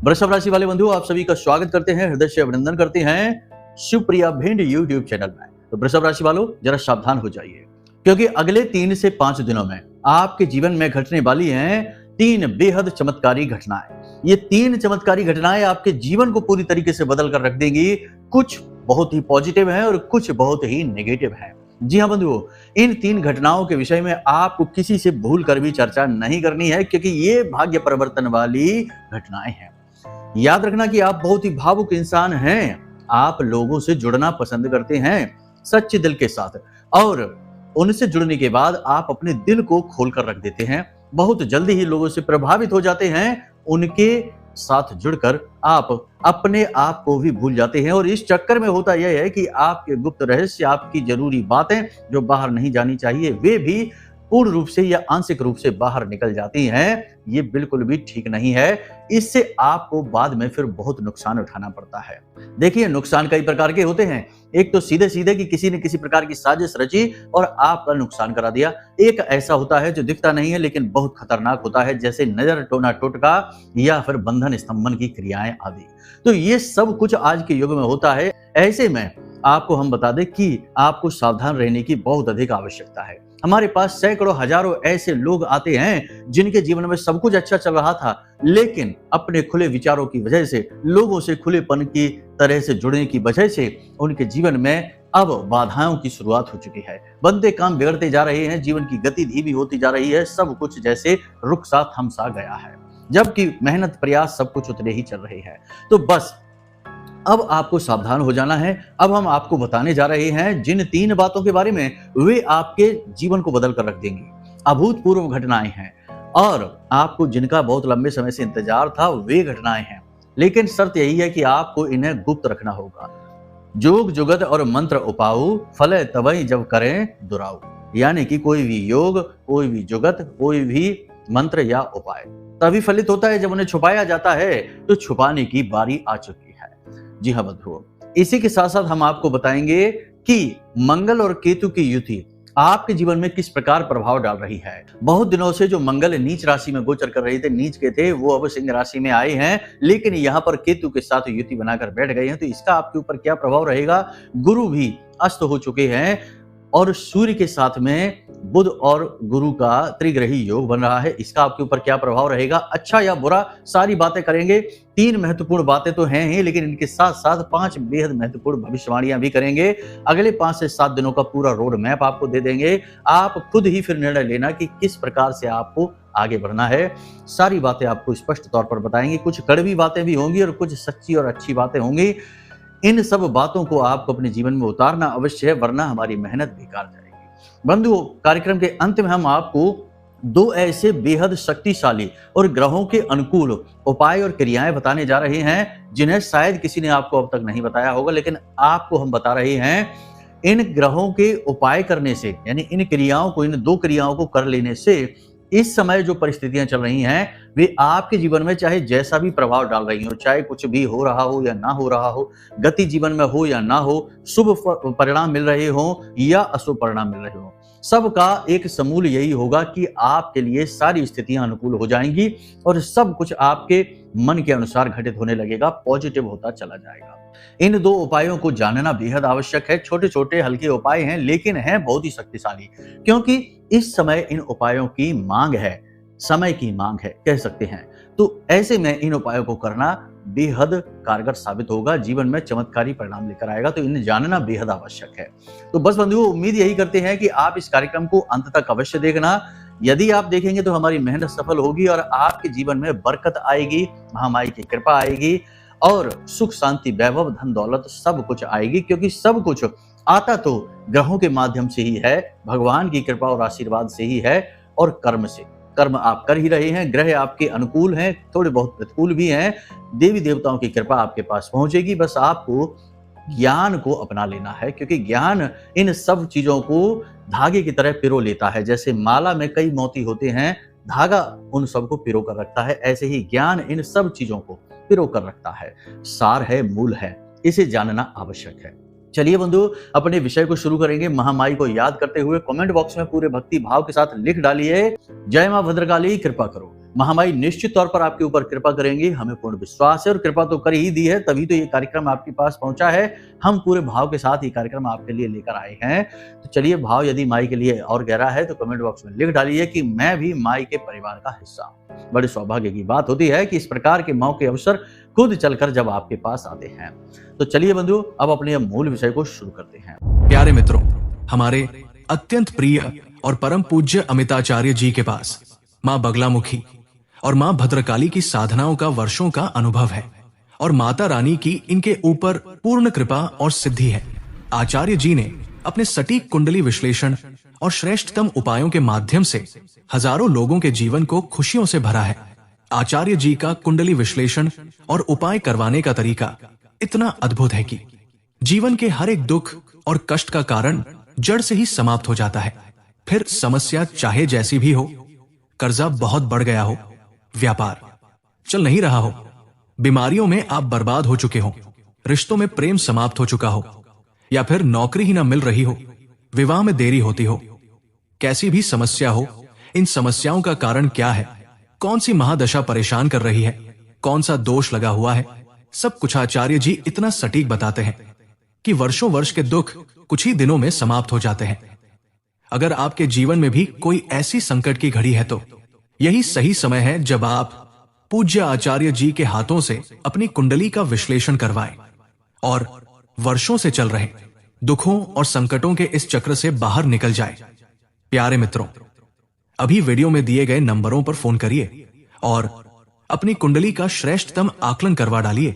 वृषभ राशि वाले बंधु, आप सभी का स्वागत करते हैं, हृदय से अभिनंदन करते हैं शिवप्रिया भिंड यूट्यूब चैनल में। तो वृषभ राशि वालों, जरा सावधान हो जाइए, क्योंकि अगले 3 से 5 दिनों में आपके जीवन में घटने वाली हैं 3 बेहद चमत्कारी घटनाएं। ये 3 चमत्कारी घटनाएं आपके जीवन को पूरी तरीके से बदल कर रख देंगी। कुछ बहुत ही पॉजिटिव है और कुछ बहुत ही नेगेटिव है। जी हाँ बंधुओं, इन 3 घटनाओं के विषय में आपको किसी से भूल कर भी चर्चा नहीं करनी है, क्योंकि ये भाग्य परिवर्तन वाली घटनाएं हैं। याद रखना कि आप बहुत ही भावुक इंसान हैं। आप लोगों से जुड़ना पसंद करते हैं सच्चे दिल के साथ, और उनसे जुड़ने के बाद आप अपने दिल को खोलकर रख देते हैं। बहुत जल्दी ही लोगों से प्रभावित हो जाते हैं। उनके साथ जुड़कर आप अपने आप को भी भूल जाते हैं, और इस चक्कर में होता यह है कि आपके गुप्त रहस्य, आपकी जरूरी बातें जो बाहर नहीं जानी चाहिए, वे भी पूर्ण रूप से या आंशिक रूप से बाहर निकल जाती हैं। ये बिल्कुल भी ठीक नहीं है। इससे आपको बाद में फिर बहुत नुकसान उठाना पड़ता है। देखिए, नुकसान कई प्रकार के होते हैं। एक तो सीधे सीधे कि किसी ने किसी प्रकार की साजिश रची और आपका नुकसान करा दिया। एक ऐसा होता है जो दिखता नहीं है लेकिन बहुत खतरनाक होता है, जैसे नजर टोना टोटका या फिर बंधन स्तंभन की क्रियाएं आदि। तो ये सब कुछ आज के युग में होता है। ऐसे में आपको हम बता दें कि आपको सावधान रहने की बहुत अधिक आवश्यकता है। हमारे पास सैकड़ों हजारों ऐसे लोग आते हैं जिनके जीवन में सब कुछ अच्छा चल रहा था, लेकिन अपने खुले विचारों की वजह से, लोगों से खुलेपन की तरह से जुड़ने की वजह से उनके जीवन में अब बाधाओं की शुरुआत हो चुकी है। बनते काम बिगड़ते जा रहे हैं, जीवन की गति धीमी होती जा रही है, सब कुछ जैसे रुक सा थम सा गया है, जबकि मेहनत प्रयास सब कुछ उतने ही चल रही है। तो बस अब आपको सावधान हो जाना है। अब हम आपको बताने जा रहे हैं जिन 3 बातों के बारे में, वे आपके जीवन को बदल कर रख देंगी। अभूतपूर्व घटनाएं हैं, और आपको जिनका बहुत लंबे समय से इंतजार था वे घटनाएं हैं, लेकिन शर्त यही है कि आपको इन्हें गुप्त रखना होगा। जोग जुगत और मंत्र उपाऊ, फले तवई जब करें दुराऊ। यानी कि कोई भी योग, कोई भी जुगत, कोई भी मंत्र या उपाय तभी फलित होता है जब उन्हें छुपाया जाता है। तो छुपाने की बारी आ चुकी है। जी हाँ बंधुओं, इसी के साथ साथ हम आपको बताएंगे कि मंगल और केतु की युति आपके जीवन में किस प्रकार प्रभाव डाल रही है। बहुत दिनों से जो मंगल नीच राशि में गोचर कर रहे थे, नीच के थे, वो अब सिंह राशि में आए हैं, लेकिन यहाँ पर केतु के साथ युति बनाकर बैठ गए हैं। तो इसका आपके ऊपर क्या प्रभाव रहेगा। गुरु भी अस्त हो चुके हैं, और सूर्य के साथ में बुध और गुरु का त्रिग्रही योग बन रहा है। इसका आपके ऊपर क्या प्रभाव रहेगा, अच्छा या बुरा, सारी बातें करेंगे। 3 महत्वपूर्ण बातें तो हैं ही, लेकिन इनके साथ साथ 5 बेहद महत्वपूर्ण भविष्यवाणियां भी करेंगे। अगले 5 से 7 दिनों का पूरा रोड मैप आपको दे देंगे। आप खुद ही फिर निर्णय लेना कि किस प्रकार से आपको आगे बढ़ना है। सारी बातें आपको स्पष्ट तौर पर बताएंगे। कुछ कड़वी बातें भी होंगी और कुछ सच्ची और अच्छी बातें होंगी। इन सब बातों को आपको अपने जीवन में उतारना अवश्य है, वरना हमारी मेहनत बेकार जाएगी। बंधुओं, कार्यक्रम के अंत में हम आपको 2 ऐसे बेहद शक्तिशाली और ग्रहों के अनुकूल उपाय और क्रियाएं बताने जा रहे हैं, जिन्हें शायद किसी ने आपको अब तक नहीं बताया होगा, लेकिन आपको हम बता रहे हैं। इन ग्रहों के उपाय करने से, यानी इन क्रियाओं को, इन 2 क्रियाओं को कर लेने से, इस समय जो परिस्थितियां चल रही हैं वे आपके जीवन में चाहे जैसा भी प्रभाव डाल रही हो, चाहे कुछ भी हो रहा हो या ना हो रहा हो, गति जीवन में हो या ना हो, शुभ परिणाम मिल रहे हो या अशुभ परिणाम मिल रहे हो, सबका एक समूल यही होगा कि आपके लिए सारी स्थितियां अनुकूल हो जाएंगी और सब कुछ आपके मन के अनुसार घटित होने लगेगा, पॉजिटिव होता चला जाएगा। इन 2 उपायों को जानना बेहद आवश्यक है। छोटे छोटे हल्के उपाय हैं, लेकिन हैं बहुत ही शक्तिशाली, क्योंकि इस समय इन उपायों की मांग है, समय की मांग है, कह सकते हैं। तो ऐसे में इन उपायों को करना बेहद कारगर साबित होगा, जीवन में चमत्कारी परिणाम लेकर आएगा। तो इन्हें जानना बेहद आवश्यक है। तो बस बंधुओं, उम्मीद यही करते हैं कि आप इस कार्यक्रम को अंत तक अवश्य देखना। यदि आप देखेंगे तो हमारी मेहनत सफल होगी और आपके जीवन में बरकत आएगी, महामाई की कृपा आएगी, और सुख शांति वैभव धन दौलत सब कुछ आएगी, क्योंकि सब कुछ आता तो ग्रहों के माध्यम से ही है, भगवान की कृपा और आशीर्वाद से ही है, और कर्म से। कर्म आप कर ही रहे हैं, ग्रह आपके अनुकूल हैं, थोड़े बहुत प्रतिकूल भी हैं। देवी देवताओं की कृपा आपके पास पहुंचेगी। बस आपको ज्ञान को अपना लेना है, क्योंकि ज्ञान इन सब चीजों को धागे की तरह पिरो लेता है। जैसे माला में कई मोती होते हैं, धागा उन सबको पिरो कर रखता है, ऐसे ही ज्ञान इन सब चीजों को पिरो कर रखता है। सार है, मूल है, इसे जानना आवश्यक है। चलिए बंधु, अपने विषय को शुरू करेंगे। महामाई को याद करते हुए कमेंट बॉक्स में पूरे भक्ति भाव के साथ लिख डालिए, जय मां भद्रकाली कृपा करो। महामाई निश्चित तौर पर आपके ऊपर कृपा करेंगी, हमें पूर्ण विश्वास है, और कृपा तो कर ही दी है, तभी तो ये कार्यक्रम आपके पास पहुंचा है। हम पूरे भाव के साथ ये कार्यक्रम आपके लिए लेकर आए हैं। तो चलिए, भाव यदि माई के लिए और गहरा है तो कमेंट बॉक्स में लिख डालिए कि मैं भी माई के परिवार का हिस्सा हूं। बड़े सौभाग्य की बात होती है कि इस प्रकार के मौके अवसर खुद चलकर जब आपके पास आते हैं। तो चलिए बंधुओं, अब अपने मूल विषय को शुरू करते हैं। प्यारे मित्रों, हमारे अत्यंत प्रिय और परम पूज्य अमिताचार्य जी के पास माँ बगलामुखी और माँ भद्रकाली की साधनाओं का वर्षों का अनुभव है, और माता रानी की इनके ऊपर पूर्ण कृपा और सिद्धि है। आचार्य जी ने अपने सटीक कुंडली विश्लेषण और श्रेष्ठतम उपायों के माध्यम से हजारों लोगों के जीवन को खुशियों से भरा है। आचार्य जी का कुंडली विश्लेषण और उपाय करवाने का तरीका इतना अद्भुत है कि जीवन के हर एक दुख और कष्ट का कारण जड़ से ही समाप्त हो जाता है। फिर समस्या चाहे जैसी भी हो, कर्जा बहुत बढ़ गया हो, व्यापार चल नहीं रहा हो, बीमारियों में आप बर्बाद हो चुके हो, रिश्तों में प्रेम समाप्त हो चुका हो, या फिर नौकरी ही ना मिल रही हो, विवाह में देरी होती हो, कैसी भी समस्या हो, इन समस्याओं का कारण क्या है, कौन सी महादशा परेशान कर रही है, कौन सा दोष लगा हुआ है, सब कुछ आचार्य जी इतना सटीक बताते हैं कि वर्षों वर्ष के दुख कुछ ही दिनों में समाप्त हो जाते हैं। अगर आपके जीवन में भी कोई ऐसी संकट की घड़ी है तो यही सही समय है जब आप पूज्य आचार्य जी के हाथों से अपनी कुंडली का विश्लेषण करवाएं और वर्षों से चल रहे दुखों और संकटों के इस चक्र से बाहर निकल जाए। प्यारे मित्रों, अभी वीडियो में दिए गए नंबरों पर फोन करिए और अपनी कुंडली का श्रेष्ठतम आकलन करवा डालिए।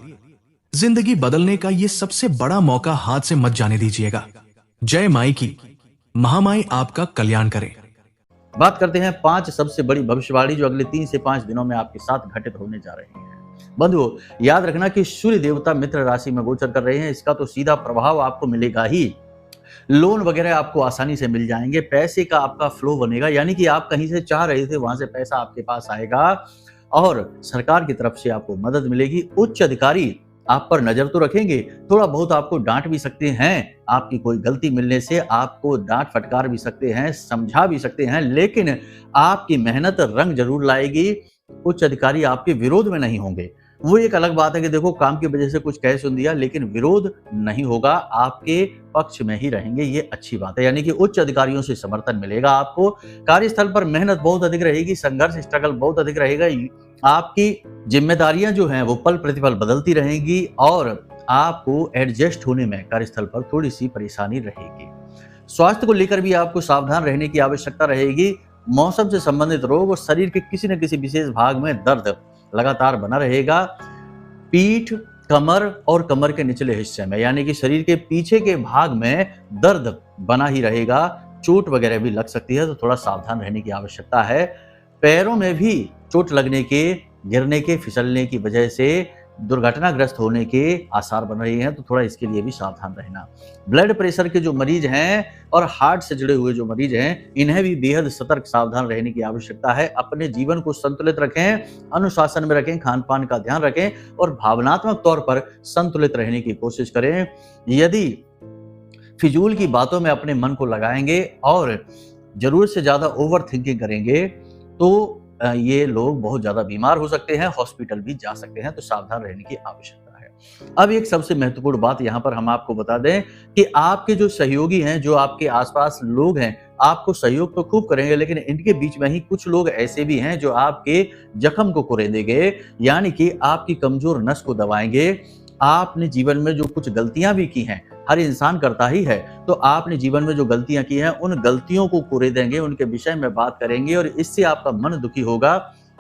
जिंदगी बदलने का ये सबसे बड़ा मौका हाथ से मत जाने दीजिएगा। जय माई की। महामाई आपका कल्याण करे। बात करते हैं 5 सबसे बड़ी भविष्यवाणी जो अगले 3 से 5 दिनों में आपके साथ घटित होने जा रही है। बंधुओं, याद रखना कि सूर्य देवता मित्र राशि में गोचर कर रहे हैं, इसका तो सीधा प्रभाव आपको मिलेगा ही। लोन वगैरह आपको आसानी से मिल जाएंगे, पैसे का आपका फ्लो बनेगा, यानी कि आप कहीं से चाह रहे थे वहां से पैसा आपके पास आएगा, और सरकार की तरफ से आपको मदद मिलेगी। उच्च अधिकारी आप पर नजर तो रखेंगे, थोड़ा बहुत आपको डांट भी सकते हैं, आपकी कोई गलती मिलने से आपको डांट फटकार भी सकते हैं, समझा भी सकते हैं, लेकिन आपकी मेहनत रंग जरूर लाएगी। उच्च अधिकारी आपके विरोध में नहीं होंगे। वो एक अलग बात है कि देखो काम की वजह से कुछ कह सुन दिया, लेकिन विरोध नहीं होगा, आपके पक्ष में ही रहेंगे, ये अच्छी बात है। यानी कि उच्च अधिकारियों से समर्थन मिलेगा आपको। कार्यस्थल पर मेहनत बहुत अधिक रहेगी, संघर्ष स्ट्रगल बहुत अधिक रहेगा। आपकी जिम्मेदारियां जो हैं वो पल प्रतिपल बदलती रहेंगी, और आपको एडजस्ट होने में कार्यस्थल पर थोड़ी सी परेशानी रहेगी। स्वास्थ्य को लेकर भी आपको सावधान रहने की आवश्यकता रहेगी। मौसम से संबंधित रोग और शरीर के किसी न किसी विशेष भाग में दर्द लगातार बना रहेगा। पीठ, कमर और कमर के निचले हिस्से में, यानी कि शरीर के पीछे के भाग में दर्द बना ही रहेगा। चोट वगैरह भी लग सकती है, तो थोड़ा सावधान रहने की आवश्यकता है। पैरों में भी चोट लगने के, गिरने के, फिसलने की वजह से दुर्घटनाग्रस्त होने के आसार बन रहे हैं, तो थोड़ा इसके लिए भी सावधान रहना। ब्लड प्रेशर के जो मरीज हैं और हार्ट से जुड़े हुए जो मरीज हैं, इन्हें भी बेहद सतर्क सावधान रहने की आवश्यकता है। अपने जीवन को संतुलित रखें, अनुशासन में रखें, खान पान का ध्यान रखें और भावनात्मक तौर पर संतुलित रहने की कोशिश करें। यदि फिजूल की बातों में अपने मन को लगाएंगे और जरूरत से ज्यादा ओवर थिंकिंग करेंगे तो ये लोग बहुत ज्यादा बीमार हो सकते हैं, हॉस्पिटल भी जा सकते हैं, तो सावधान रहने की आवश्यकता है। अब एक सबसे महत्वपूर्ण बात यहाँ पर हम आपको बता दें कि आपके जो सहयोगी हैं, जो आपके आसपास लोग हैं, आपको सहयोग तो खूब करेंगे, लेकिन इनके बीच में ही कुछ लोग ऐसे भी हैं जो आपके जख्म को कुरेदेंगे, यानी कि आपकी कमजोर नस को दबाएंगे। आपने जीवन में जो कुछ गलतियां भी की हैं, हर इंसान करता ही है, तो आपने जीवन में जो गलतियां की हैं उन गलतियों को कुरेदेंगे, उनके विषय में बात करेंगे, और इससे आपका मन दुखी होगा,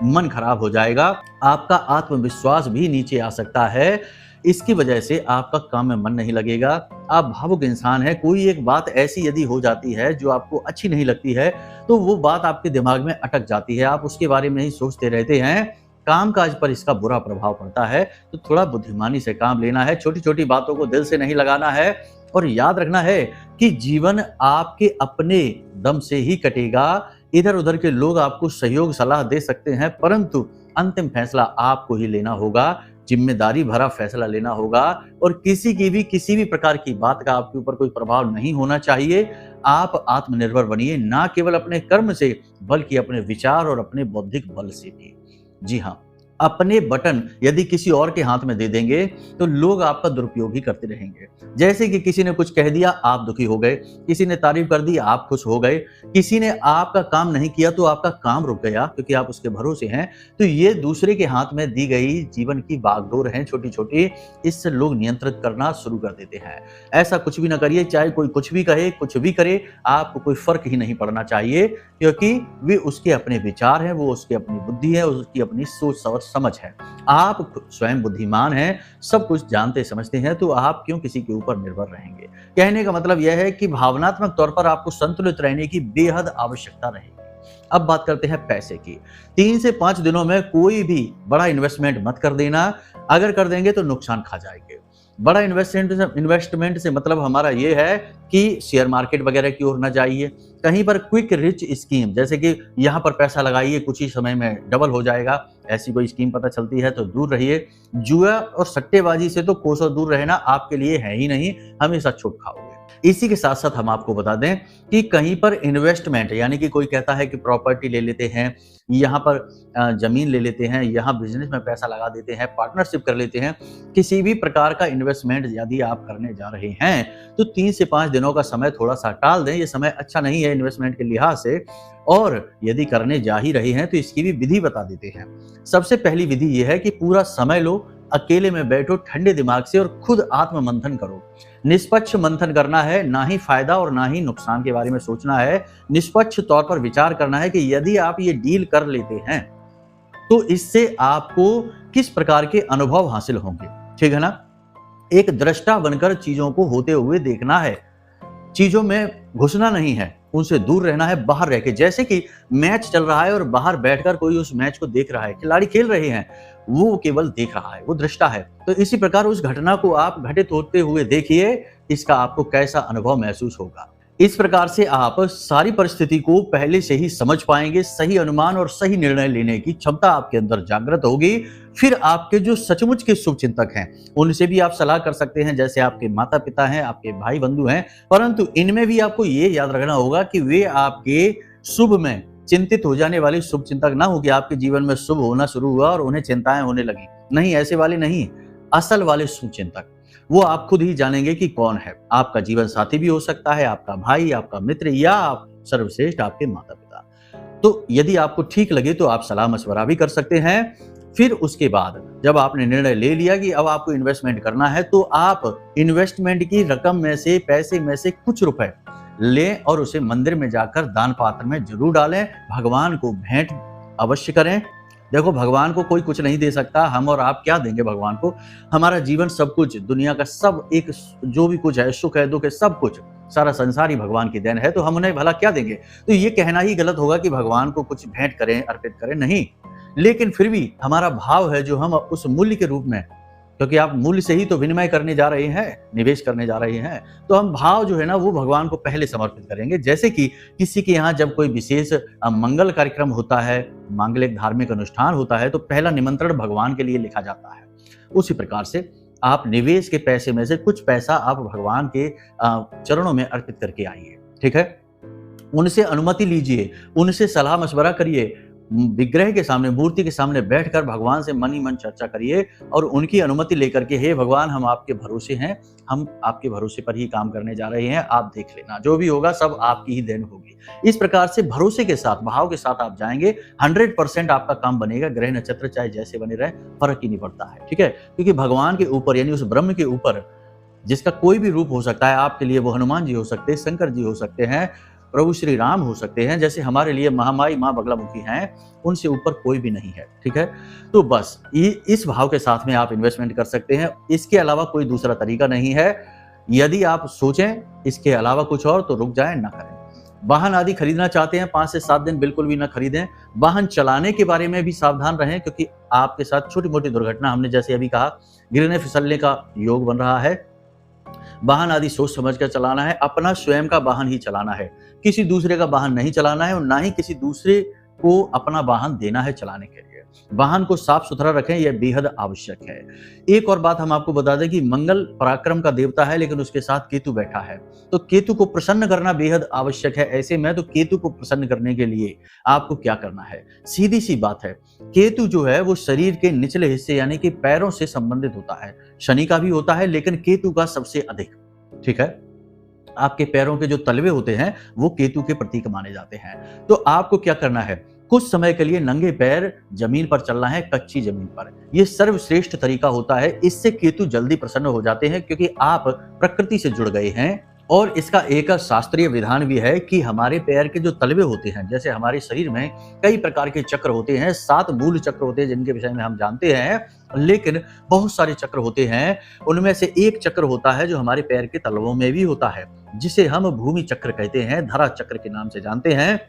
मन खराब हो जाएगा, आपका आत्मविश्वास भी नीचे आ सकता है। इसकी वजह से आपका काम में मन नहीं लगेगा, आप भावुक इंसान हैं। कोई एक बात ऐसी यदि हो जाती है जो आपको अच्छी नहीं लगती है, तो वो बात आपके दिमाग में अटक जाती है, आप उसके बारे में ही सोचते रहते हैं, कामकाज पर इसका बुरा प्रभाव पड़ता है। तो थोड़ा बुद्धिमानी से काम लेना है, छोटी छोटी बातों को दिल से नहीं लगाना है, और याद रखना है कि जीवन आपके अपने दम से ही कटेगा। इधर उधर के लोग आपको सहयोग सलाह दे सकते हैं, परंतु अंतिम फैसला आपको ही लेना होगा, जिम्मेदारी भरा फैसला लेना होगा, और किसी भी प्रकार की बात का आपके ऊपर कोई प्रभाव नहीं होना चाहिए। आप आत्मनिर्भर बनिए, ना केवल अपने कर्म से बल्कि अपने विचार और अपने बौद्धिक बल से भी। जी हाँ, अपने बटन यदि किसी और के हाथ में दे देंगे तो लोग आपका दुरुपयोग ही करते रहेंगे। जैसे कि किसी ने कुछ कह दिया, आप दुखी हो गए, किसी ने तारीफ कर दी, आप खुश हो गए, किसी ने आपका काम नहीं किया तो आपका काम रुक गया क्योंकि आप उसके भरोसे हैं। तो ये दूसरे के हाथ में दी गई जीवन की बागडोर है छोटी-छोटी, इससे लोग नियंत्रित करना शुरू कर देते हैं। ऐसा कुछ भी ना करिए, चाहे कोई कुछ भी कहे, कुछ भी करे, आपको कोई फ़र्क ही नहीं पड़ना चाहिए क्योंकि वे उसके अपने विचार हैं, वो उसकी अपनी बुद्धि है, उसकी अपनी सोच और समझ है। आप स्वयं बुद्धिमान हैं, सब कुछ जानते समझते हैं, तो आप क्यों किसी के ऊपर निर्भर रहेंगे? कहने का मतलब यह है कि भावनात्मक तौर पर आपको संतुलित रहने की बेहद आवश्यकता रहेगी। अब बात करते हैं पैसे की। 3 से 5 दिनों में कोई भी बड़ा इन्वेस्टमेंट मत कर देना, अगर कर देंगे तो नुकसान खा जाएँगे। बड़ा इन्वेस्टमेंट से मतलब हमारा ये है कि शेयर मार्केट वगैरह की ओर ना जाइए, कहीं पर क्विक रिच स्कीम जैसे कि यहाँ पर पैसा लगाइए कुछ ही समय में डबल हो जाएगा, ऐसी कोई स्कीम पता चलती है तो दूर रहिए। जुआ और सट्टेबाजी से तो कोसों दूर रहना आपके लिए है ही नहीं, हमेशा छूट खाओगे। इसी के साथ-साथ हम आपको बता दें कि कहीं पर इन्वेस्टमेंट यानी कि कोई कहता है कि प्रॉपर्टी ले लेते हैं, यहाँ पर ज़मीन ले लेते हैं, यहाँ बिज़नेस में पैसा लगा देते हैं, पार्टनरशिप कर लेते हैं। किसी भी प्रकार का इन्वेस्टमेंट यदि आप करने जा रहे हैं, तो 3 से 5 दिनों का समय थोड़ा-सा टाल दें, ये समय अच्छा नहीं है इन्वेस्टमेंट के लिहाज से। और यदि करने जा ही रहे हैं, तो इसकी भी विधि बता देते हैं। सबसे पहली विधि ये है कि पूरा समय लो, अकेले में बैठो ठंडे दिमाग से और खुद आत्म-मंथन करो। निष्पक्ष मंथन करना है, ना ही फायदा और ना ही नुकसान के बारे में सोचना है। निष्पक्ष तौर पर विचार करना है कि यदि आप ये डील कर लेते हैं, तो इससे आपको किस प्रकार के अनुभव हासिल होंगे, ठीक है ना? एक दृष्टा बनकर चीज़ों को होते हुए देखना है, चीज़ों में घुसना नहीं है, उनसे दूर रहना है बाहर रह के। जैसे कि मैच चल रहा है और बाहर बैठकर कोई उस मैच को देख रहा है, खिलाड़ी खेल रहे हैं, वो केवल देख रहा है, वो दृष्टा है। तो इसी प्रकार उस घटना को आप घटित होते हुए देखिए, इसका आपको कैसा अनुभव महसूस होगा। इस प्रकार से आप सारी परिस्थिति को पहले से ही समझ पाएंगे, सही अनुमान और सही निर्णय लेने की क्षमता आपके अंदर जागृत होगी। फिर आपके जो सचमुच के शुभचिंतक हैं, उनसे भी आप सलाह कर सकते हैं, जैसे आपके माता-पिता हैं, आपके भाई-बंधु हैं, परंतु इनमें भी आपको ये याद रखना होगा कि वे आपके शुभ में चिंतित हो जाने वाले शुभचिंतक ना हो कि आपके जीवन में शुभ होना शुरू हुआ और उन्हें चिंताएं होने लगी। नहीं, ऐसे वाले नहीं, असल वाले शुभचिंतक। वो आप खुद ही जानेंगे कि कौन है। आपका जीवन साथी भी हो सकता है, आपका भाई, आपका मित्र या आप सर्वश्रेष्ठ आपके माता-पिता। तो यदि आपको ठीक लगे तो आप सलाह मशवरा भी कर सकते हैं। फिर उसके बाद जब आपने निर्णय ले लिया कि अब आपको इन्वेस्टमेंट करना है, तो आप इन्वेस्टमेंट की रकम में से, पैसे में से कुछ रुपए लें और उसे मंदिर में जाकर दान पात्र में जरूर डालें। भगवान को भेंट अवश्य करें। देखो, भगवान को कोई कुछ नहीं दे सकता, हम और आप क्या देंगे भगवान को? हमारा जीवन सब कुछ, दुनिया का सब एक जो भी कुछ है, सुख है, दुख है, सब कुछ, सारा संसार ही भगवान की देन है, तो हम उन्हें भला क्या देंगे? तो ये कहना ही गलत होगा कि भगवान को कुछ भेंट करें, अर्पित करें, नहीं। लेकिन फिर भी हमारा भाव है जो हम उस मूल्य के रूप में, क्योंकि आप मूल्य से ही तो विनिमय करने जा रहे हैं, निवेश करने जा रहे हैं, तो हम भाव जो है ना वो भगवान को पहले समर्पित करेंगे। जैसे कि किसी के यहाँ जब कोई विशेष मंगल कार्यक्रम होता है, मांगलिक धार्मिक अनुष्ठान होता है, तो पहला निमंत्रण भगवान के लिए लिखा जाता है। उसी प्रकार से आप निवेश के पैसे में से कुछ पैसा आप भगवान के चरणों में अर्पित करके आइए, ठीक है? उनसे अनुमति लीजिए, उनसे सलाह मशवरा करिए, विग्रह के सामने, मूर्ति के सामने बैठकर भगवान से मन ही मन चर्चा करिए और उनकी अनुमति लेकर के, हे भगवान, हम आपके भरोसे हैं, हम आपके भरोसे पर ही काम करने जा रहे हैं, आप देख लेना, जो भी होगा सब आपकी ही देन होगी। इस प्रकार से भरोसे के साथ, भाव के साथ आप जाएंगे, 100% आपका काम बनेगा। ग्रह नक्षत्र चाहे जैसे बने रहे, फर्क ही नहीं पड़ता है, ठीक है? क्योंकि भगवान के ऊपर यानी उस ब्रह्म के ऊपर, जिसका कोई भी रूप हो सकता है, आपके लिए वो हनुमान जी हो सकते हैं, शंकर जी हो सकते हैं, प्रभु श्री राम हो सकते हैं, जैसे हमारे लिए महामाई माँ बगलामुखी हैं, उनसे ऊपर कोई भी नहीं है, ठीक है? तो बस इस भाव के साथ में आप इन्वेस्टमेंट कर सकते हैं। इसके अलावा कोई दूसरा तरीका नहीं है। यदि आप सोचें इसके अलावा कुछ और, तो रुक जाएं, ना करें। वाहन आदि खरीदना चाहते हैं, 5 से 7 दिन बिल्कुल भी ना खरीदें। वाहन चलाने के बारे में भी सावधान रहें, क्योंकि आपके साथ छोटी मोटी दुर्घटना, हमने जैसे अभी कहा, गिरने फिसलने का योग बन रहा है। वाहन आदि सोच समझ कर चलाना है, अपना स्वयं का वाहन ही चलाना है, किसी दूसरे का वाहन नहीं चलाना है और ना ही किसी दूसरे को अपना वाहन देना है चलाने के लिए। वाहन को साफ सुथरा रखें, यह बेहद आवश्यक है। एक और बात हम आपको बता दें कि मंगल पराक्रम का देवता है, लेकिन उसके साथ केतु बैठा है, तो केतु को प्रसन्न करना बेहद आवश्यक है। ऐसे में तो केतु को प्रसन्न करने के लिए आपको क्या करना है, सीधी सी बात है, केतु जो है वो शरीर के निचले हिस्से यानी कि पैरों से संबंधित होता है। शनि का भी होता है, लेकिन केतु का सबसे अधिक। ठीक है, आपके पैरों के जो तलवे होते हैं वो केतु के प्रतीक माने जाते हैं। तो आपको क्या करना है, कुछ समय के लिए नंगे पैर जमीन पर चलना है, कच्ची जमीन पर। यह सर्वश्रेष्ठ तरीका होता है। इससे केतु जल्दी प्रसन्न हो जाते हैं, क्योंकि आप प्रकृति से जुड़ गए हैं। और इसका एक शास्त्रीय विधान भी है कि हमारे पैर के जो तलवे होते हैं, जैसे हमारे शरीर में कई प्रकार के चक्र होते हैं, 7 मूल चक्र होते हैं जिनके विषय में हम जानते हैं, लेकिन बहुत सारे चक्र होते हैं। उनमें से एक चक्र होता है जो हमारे पैर के तलवों में भी होता है, जिसे हम भूमि चक्र कहते हैं, धरा चक्र के नाम से जानते हैं।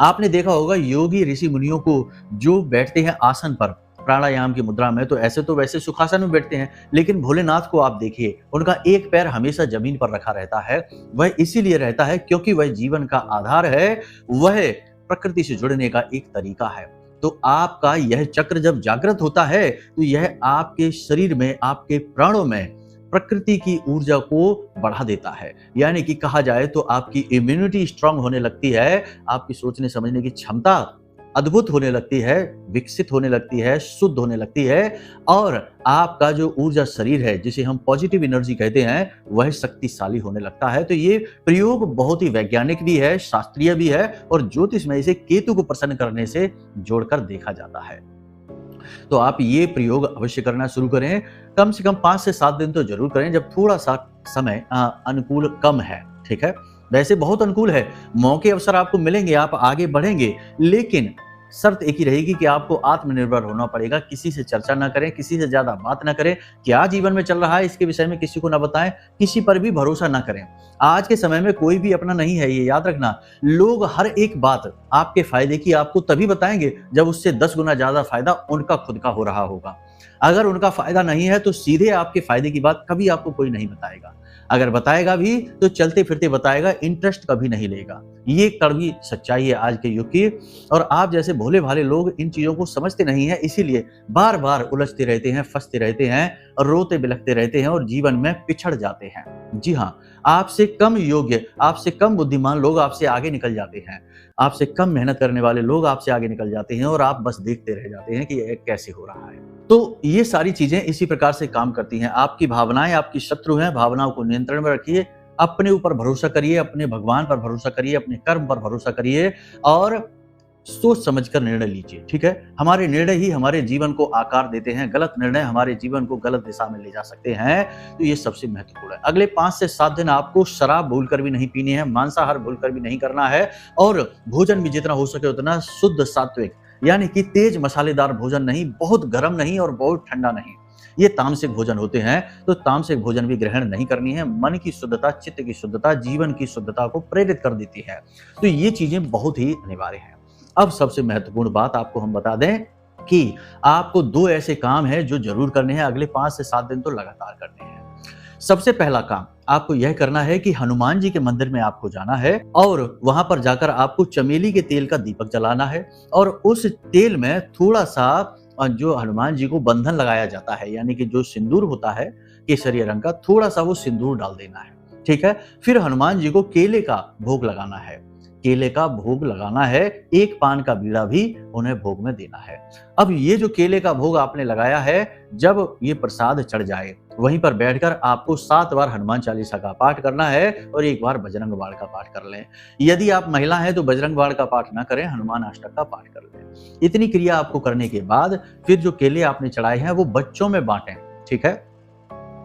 आपने देखा होगा योगी ऋषि मुनियों को जो बैठते हैं आसन पर प्राणायाम की मुद्रा में, तो ऐसे तो वैसे सुखासन में बैठते हैं, लेकिन भोलेनाथ को आप देखिए, उनका एक पैर हमेशा जमीन पर रखा रहता है। वह इसीलिए रहता है क्योंकि वह जीवन का आधार है, वह प्रकृति से जुड़ने का एक तरीका है। तो आपका यह चक्र जब जागृत होता है तो यह आपके शरीर में, आपके प्राणों में प्रकृति की ऊर्जा को बढ़ा देता है। यानी कि कहा जाए तो आपकी इम्यूनिटी स्ट्रांग होने लगती है, आपकी सोचने समझने की क्षमता अद्भुत होने लगती है, विकसित होने लगती है, शुद्ध होने लगती है, और आपका जो ऊर्जा शरीर है, जिसे हम पॉजिटिव एनर्जी कहते हैं, वह शक्तिशाली होने लगता है। तो ये प्रयोग बहुत ही वैज्ञानिक भी है, शास्त्रीय भी है, और ज्योतिष में इसे केतु को प्रसन्न करने से जोड़कर देखा जाता है। तो आप ये प्रयोग अवश्य करना शुरू करें, कम से कम 5 से 7 दिन तो जरूर करें, जब थोड़ा सा समय अनुकूल कम है। ठीक है, वैसे बहुत अनुकूल है, मौके अवसर आपको मिलेंगे, आप आगे बढ़ेंगे, लेकिन शर्त एक ही रहेगी कि आपको आत्मनिर्भर होना पड़ेगा। किसी से चर्चा ना करें, किसी से ज्यादा बात ना करें, क्या जीवन में चल रहा है इसके विषय में किसी को ना बताएं, किसी पर भी भरोसा ना करें। आज के समय में कोई भी अपना नहीं है, ये याद रखना। लोग हर एक बात आपके फायदे की आपको तभी बताएंगे जब उससे 10 गुना ज्यादा फायदा उनका खुद का हो रहा होगा। अगर उनका फायदा नहीं है तो सीधे आपके फायदे की बात कभी आपको कोई नहीं बताएगा। अगर बताएगा भी तो चलते फिरते बताएगा, इंटरेस्ट कभी नहीं लेगा। ये कड़वी सच्चाई है आज के युग की, और आप जैसे भोले भाले लोग इन चीजों को समझते नहीं है, इसीलिए बार बार उलझते रहते हैं, फंसते रहते हैं, रोते बिलखते रहते हैं और जीवन में पिछड़ जाते हैं। जी हाँ, आपसे कम योग्य, आपसे कम बुद्धिमान लोग आपसे आगे निकल जाते हैं, आपसे कम मेहनत करने वाले लोग आपसे आगे निकल जाते हैं, और आप बस देखते रह जाते हैं कि यह कैसे हो रहा है। तो ये सारी चीजें इसी प्रकार से काम करती हैं। आपकी भावनाएं आपकी शत्रु हैं, भावनाओं को नियंत्रण में रखिए, अपने ऊपर भरोसा करिए, अपने भगवान पर भरोसा करिए, अपने कर्म पर भरोसा करिए, और सोच समझकर निर्णय लीजिए। ठीक है, हमारे निर्णय ही हमारे जीवन को आकार देते हैं, गलत निर्णय हमारे जीवन को गलत दिशा में ले जा सकते हैं। तो ये सबसे महत्वपूर्ण है। अगले 5 से 7 दिन आपको शराब भूलकर भी नहीं पीनी है, मांसाहार भूलकर भी नहीं करना है, और भोजन भी जितना हो सके उतना शुद्ध सात्विक, यानी कि तेज मसालेदार भोजन नहीं, बहुत गर्म नहीं और बहुत ठंडा नहीं। ये तामसिक भोजन होते हैं, तो तामसिक भोजन भी ग्रहण नहीं करनी है। मन की शुद्धता, चित्त की शुद्धता, जीवन की शुद्धता को प्रेरित कर देती है। तो ये चीजें बहुत ही अनिवार्य हैं। अब सबसे महत्वपूर्ण बात आपको हम बता दें कि आपको 2 ऐसे काम हैं जो जरूर करने हैं, अगले 5 से 7 दिन तो लगातार करने हैं। सबसे पहला काम आपको यह करना है कि हनुमान जी के मंदिर में आपको जाना है, और वहां पर जाकर आपको चमेली के तेल का दीपक जलाना है, और उस तेल में थोड़ा सा जो हनुमान जी को बंधन लगाया जाता है, यानी कि जो सिंदूर होता है केसरिया रंग का, थोड़ा सा वो सिंदूर डाल देना है। ठीक है, फिर हनुमान जी को केले का भोग लगाना है, केले का भोग लगाना है, 1 पान का बीड़ा भी उन्हें भोग में देना है। अब ये जो केले का भोग आपने लगाया है, जब ये प्रसाद चढ़ जाए, वहीं पर बैठकर आपको 7 बार हनुमान चालीसा का पाठ करना है, और 1 बार बजरंग बाण का पाठ कर लें। यदि आप महिला हैं तो बजरंग बाण का पाठ ना करें, हनुमान अष्टक का पाठ कर लें। इतनी क्रिया आपको करने के बाद फिर जो केले आपने चढ़ाए हैं वो बच्चों में बांटें। ठीक है,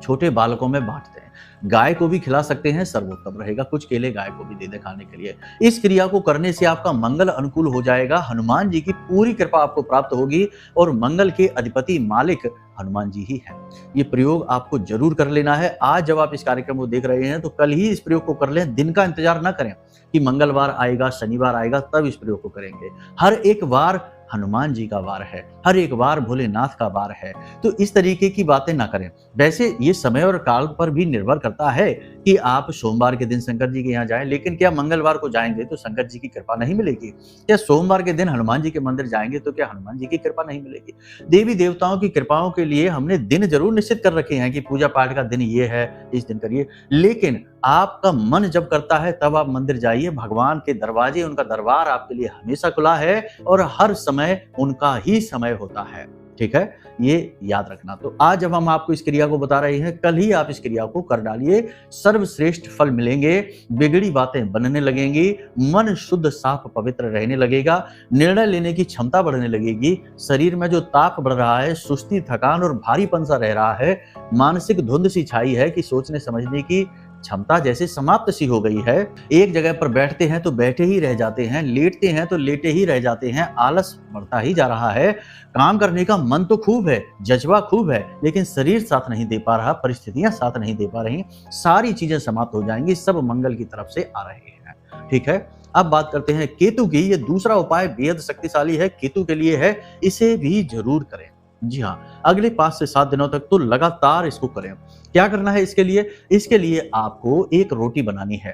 छोटे बालकों में बांटते हैं, गाय को भी खिला सकते हैं, सर्वोत्तम रहेगा। कुछ केले गाय को भी दे दे खाने के लिए। इस क्रिया को करने से आपका मंगल अनुकूल हो जाएगा, हनुमान जी की पूरी कृपा आपको प्राप्त होगी, और मंगल के अधिपति मालिक हनुमान जी ही हैं। ये प्रयोग आपको जरूर कर लेना है। आज जब आप इस कार्यक्रम को देख रहे हैं तो कल ही इस प्रयोग को कर लें, दिन का इंतजार ना करें कि मंगलवार आएगा, शनिवार आएगा तब इस प्रयोग को करेंगे। हर एक बार हनुमान जी का वार है, हर एक वार भोलेनाथ का वार है। तो इस तरीके की बातें ना करें। वैसे ये समय और काल पर भी निर्भर करता है कि आप सोमवार के दिन शंकर जी के यहाँ जाएं, लेकिन क्या मंगलवार को जाएंगे तो शंकर जी की कृपा नहीं मिलेगी? क्या सोमवार के दिन हनुमान जी के मंदिर जाएंगे तो क्या हनुमान जी की कृपा नहीं मिलेगी? देवी देवताओं की कृपाओं के लिए हमने दिन जरूर निश्चित कर रखे हैं कि पूजा पाठ का दिन ये है, इस दिन करिए, लेकिन आपका मन जब करता है तब आप मंदिर जाइए। भगवान के दरवाजे, उनका दरबार आपके लिए हमेशा खुला है और हर समय उनका ही समय होता है। ठीक है, ये याद रखना। तो आज जब हम आपको इस क्रिया को बता रहे हैं, कल ही आप इस क्रिया को कर डालिए, सर्वश्रेष्ठ फल मिलेंगे, बिगड़ी बातें बनने लगेंगी, मन शुद्ध साफ पवित्र रहने लगेगा, निर्णय लेने की क्षमता बढ़ने लगेगी, शरीर में जो ताप बढ़ रहा है, सुस्ती, थकान और भारीपन सा रह रहा है, मानसिक धुंध सी छाई है कि सोचने समझने की क्षमता जैसे समाप्त सी हो गई है। एक जगह पर बैठते हैं तो बैठे ही रह जाते हैं, लेटते हैं तो लेटे ही रह जाते हैं, आलस बढ़ता ही जा रहा है। काम करने का मन तो खूब है, जज्बा खूब है, लेकिन शरीर साथ नहीं दे पा रहा, परिस्थितियां साथ नहीं दे पा रही, सारी चीजें समाप्त हो जाएंगी, सब मंगल की तरफ से आ रहे हैं। ठीक है, अब बात करते हैं केतु की। ये दूसरा उपाय बेहद शक्तिशाली है, केतु के लिए है, इसे भी जरूर करें। जी हाँ, अगले 5 से 7 दिनों तक तो लगातार इसको करें। क्या करना है इसके लिए? इसके लिए आपको एक रोटी बनानी है,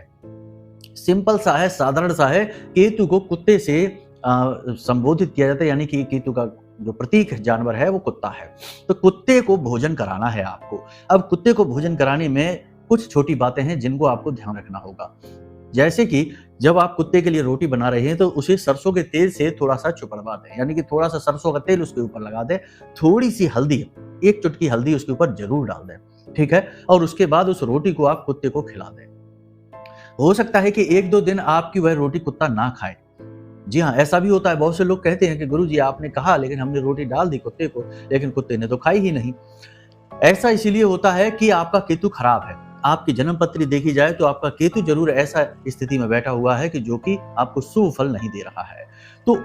सिंपल सा है, साधारण सा है। केतु को कुत्ते से संबोधित किया जाता है, यानी कि केतु का जो प्रतीक जानवर है वो कुत्ता है। तो कुत्ते को भोजन कराना है आपको। अब कुत्ते को भोजन कराने में कुछ छोटी बातें हैं जिनको आपको ध्यान रखना होगा। जैसे कि जब आप कुत्ते के लिए रोटी बना रहे हैं तो उसे सरसों के तेल से थोड़ा सा चुपड़वा दें, यानी कि थोड़ा सा सरसों का तेल उसके ऊपर लगा दें, थोड़ी सी हल्दी, एक चुटकी हल्दी उसके ऊपर जरूर डाल दें। ठीक है, और उसके बाद उस रोटी को आप कुत्ते को खिला दें। हो सकता है कि 1-2 दिन आपकी वह रोटी कुत्ता ना खाए। जी हाँ, ऐसा भी होता है। बहुत से लोग कहते हैं कि गुरुजी आपने कहा लेकिन हमने रोटी डाल दी कुत्ते को, लेकिन कुत्ते ने तो खाई ही नहीं। ऐसा इसीलिए होता है कि आपका केतु खराब है। आपकी जन्म पत्री देखी जाए तो आपका केतु जरूर ऐसा स्थिति में बैठा हुआ है कि जो कि आपको शुभ फल नहीं दे रहा है। तो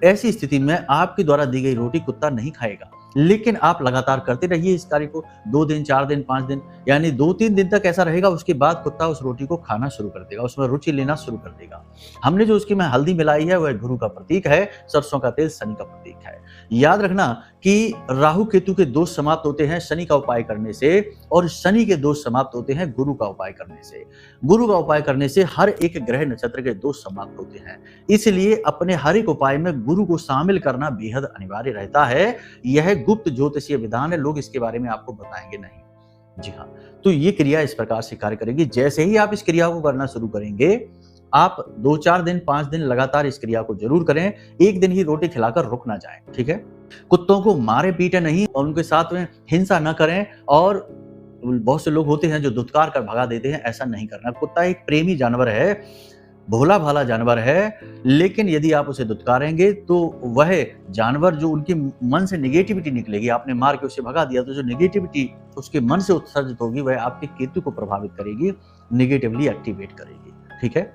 ऐसी स्थिति में आपके द्वारा दी गई रोटी कुत्ता नहीं खाएगा, लेकिन आप लगातार करते रहिए इस कार्य को। 2 दिन, 4 दिन, 5 दिन, यानी 2-3 दिन तक ऐसा रहेगा। उसके बाद कुत्ता उस रोटी को खाना शुरू कर देगा, उसमें रुचि लेना शुरू कर देगा। हमने जो उसकी में हल्दी मिलाई है वह गुरु का प्रतीक है, सरसों का तेल शनि का प्रतीक है। याद रखना कि राहु केतु के दोष समाप्त होते हैं शनि का उपाय करने से, और शनि के दोष समाप्त होते हैं गुरु का उपाय करने से। गुरु का उपाय करने से हर एक ग्रह नक्षत्र के दोष समाप्त होते हैं। इसलिए अपने हर एक उपाय में गुरु को शामिल करना बेहद अनिवार्य रहता है। यह गुप्त ज्योतिषीय विधान है, लोग इसके बारे में आपको बताएंगे नहीं। जी हाँ, तो ये क्रिया इस प्रकार से कार्य करेगी। जैसे ही आप इस क्रिया को करना शुरू करेंगे, आप 2-4 दिन, 5 दिन लगातार इस क्रिया को जरूर करें। एक दिन ही रोटी खिलाकर रुक ना जाए। ठीक है, कुत्तों को मारे पीटे नहीं और उनके साथ में हिंसा न करें। और बहुत से लोग होते हैं जो धुतकार कर भगा देते हैं, ऐसा नहीं करना। कुत्ता एक प्रेमी जानवर है, भोला भाला जानवर है, लेकिन यदि आप उसे धुतकारेंगे तो वह जानवर जो उनके मन से नेगेटिविटी निकलेगी, आपने मार के उसे भगा दिया तो जो नेगेटिविटी उसके मन से उत्सर्जित होगी वह आपके केतु को प्रभावित करेगी, नेगेटिवली एक्टिवेट करेगी। ठीक है,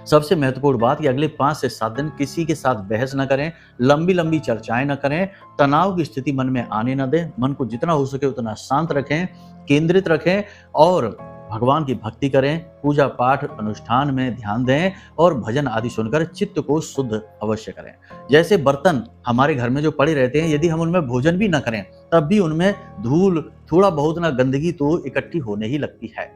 सबसे महत्वपूर्ण बात कि अगले 5 से 7 दिन किसी के साथ बहस न करें, लंबी लंबी चर्चाएं न करें, तनाव की स्थिति मन में आने न दें। मन को जितना हो सके उतना शांत रखें, केंद्रित रखें और भगवान की भक्ति करें, पूजा पाठ अनुष्ठान में ध्यान दें और भजन आदि सुनकर चित्त को शुद्ध अवश्य करें। जैसे बर्तन हमारे घर में जो पड़े रहते हैं, यदि हम उनमें भोजन भी न करें तब भी उनमें धूल, थोड़ा बहुत ना गंदगी तो इकट्ठी होने ही लगती है।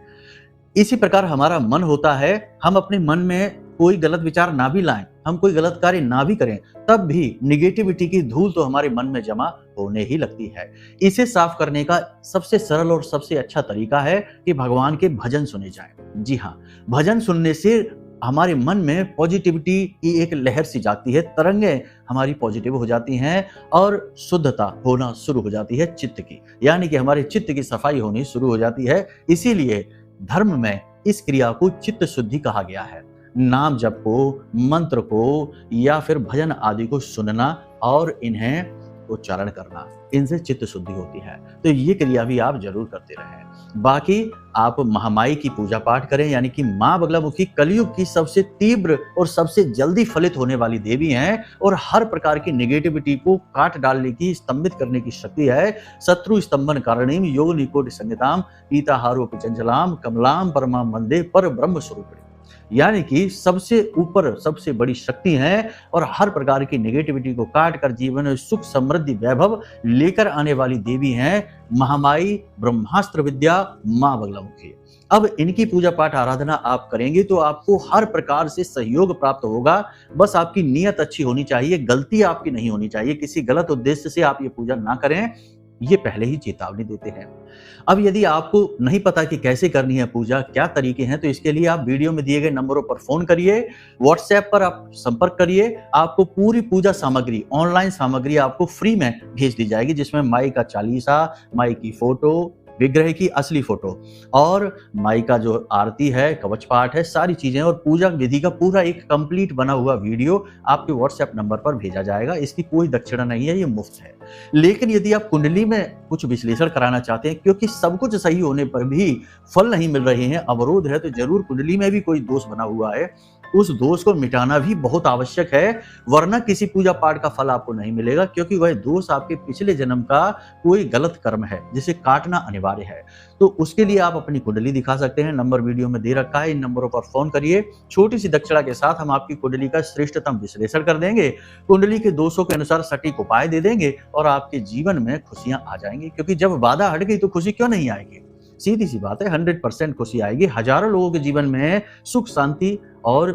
इसी प्रकार हमारा मन होता है, हम अपने मन में कोई गलत विचार ना भी लाएं, हम कोई गलत कार्य ना भी करें, तब भी निगेटिविटी की धूल तो हमारे मन में जमा होने ही लगती है। इसे साफ करने का सबसे सरल और सबसे अच्छा तरीका है कि भगवान के भजन सुने जाएं। जी हाँ, भजन सुनने से हमारे मन में पॉजिटिविटी की एक लहर सी जाती है, तरंगें हमारी पॉजिटिव हो जाती हैं और शुद्धता होना शुरू हो जाती है चित्त की, यानी कि हमारे चित्त की सफाई होनी शुरू हो जाती है। इसीलिए धर्म में इस क्रिया को चित्त शुद्धि कहा गया है। नाम जप को, मंत्र को या फिर भजन आदि को सुनना और इन्हें उच्चारण करना, इनसे चित्त शुद्धि होती है। तो ये क्रिया भी आप जरूर करते रहें। बाकी आप महामाई की पूजा पाठ करें, यानी कि माँ बगलामुखी कलयुग की सबसे तीव्र और सबसे जल्दी फलित होने वाली देवी हैं और हर प्रकार की नेगेटिविटी को काट डालने की, स्तंभित करने की शक्ति है। शत्रु स्तंभन कारणीम योग निकोट संगताम पीताहारोपि चंचलाम कमलाम परमाम वंदे पर ब्रह्म स्वरूपिणी। यानी कि सबसे ऊपर सबसे बड़ी शक्ति हैं और हर प्रकार की नेगेटिविटी को काट कर जीवन में सुख समृद्धि वैभव लेकर आने वाली देवी हैं महामाई ब्रह्मास्त्र विद्या मां बगलामुखी। अब इनकी पूजा पाठ आराधना आप करेंगे तो आपको हर प्रकार से सहयोग प्राप्त होगा। बस आपकी नीयत अच्छी होनी चाहिए, गलती आपकी नहीं होनी चाहिए। किसी गलत उद्देश्य से आप ये पूजा ना करें, ये पहले ही चेतावनी देते हैं। अब यदि आपको नहीं पता कि कैसे करनी है पूजा, क्या तरीके हैं, तो इसके लिए आप वीडियो में दिए गए नंबरों पर फोन करिए, व्हाट्सएप पर आप संपर्क करिए। आपको पूरी पूजा सामग्री, ऑनलाइन सामग्री आपको फ्री में भेज दी जाएगी, जिसमें माई का चालीसा, माई की फोटो, विग्रह की असली फोटो और माई का जो आरती है, कवच पाठ है, सारी चीजें और पूजा विधि का पूरा एक कंप्लीट बना हुआ वीडियो आपके व्हाट्सएप नंबर पर भेजा जाएगा। इसकी कोई दक्षिणा नहीं है, ये मुफ्त है। लेकिन यदि आप कुंडली में कुछ विश्लेषण कराना चाहते हैं, क्योंकि सब कुछ सही होने पर भी फल नहीं मिल रहे हैं, अवरोध है, तो जरूर कुंडली में भी कोई दोष बना हुआ है, उस दोष को मिटाना भी बहुत आवश्यक है, वरना किसी पूजा पाठ का फल आपको नहीं मिलेगा, क्योंकि वह दोष आपके पिछले जन्म का कोई गलत कर्म है जिसे काटना अनिवार्य है। तो उसके लिए आप अपनी कुंडली दिखा सकते हैं, नंबर वीडियो में दे रखा है, इन नंबरों पर फोन करिए। छोटी सी दक्षिणा के साथ हम आपकी कुंडली का श्रेष्ठतम विश्लेषण कर देंगे, कुंडली के दोषों के अनुसार सटीक उपाय दे देंगे और आपके जीवन में खुशियां आ जाएंगी। क्योंकि जब बाधा हट गई तो खुशी क्यों नहीं आएगी? सीधी सी बात है, 100% खुशी आएगी। हजारों लोगों के जीवन में सुख शांति और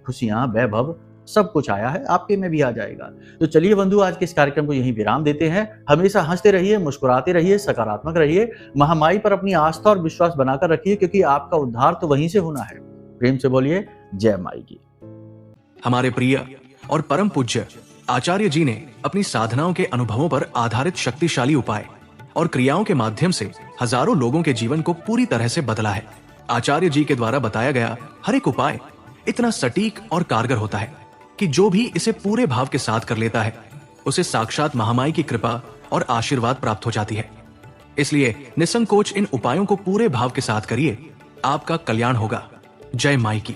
खुशियां, वैभव सब कुछ आया है, आपके में भी आ जाएगा। तो चलिए बंधु, आज के इस कार्यक्रम को यहीं विराम देते हैं। हमेशा हंसते रहिए, मुस्कुराते रहिए, सकारात्मक रहिए, महामाई पर अपनी आस्था और विश्वास बनाकर रखिए, क्योंकि आपका उद्धार तो वहीं से होना है। प्रेम से बोलिए जय माई की। हमारे प्रिय और परम पूज्य आचार्य जी ने अपनी साधनाओं के अनुभवों पर आधारित शक्तिशाली उपाय और क्रियाओं के माध्यम से हजारों लोगों के जीवन को पूरी तरह से बदला है। आचार्य जी के द्वारा बताया गया हर एक उपाय इतना सटीक और कारगर होता है कि जो भी इसे पूरे भाव के साथ कर लेता है, उसे साक्षात महामाई की कृपा और आशीर्वाद प्राप्त हो जाती है। इसलिए निसंकोच इन उपायों को पूरे भाव के साथ करिए, आपका कल्याण होगा। जय माई की।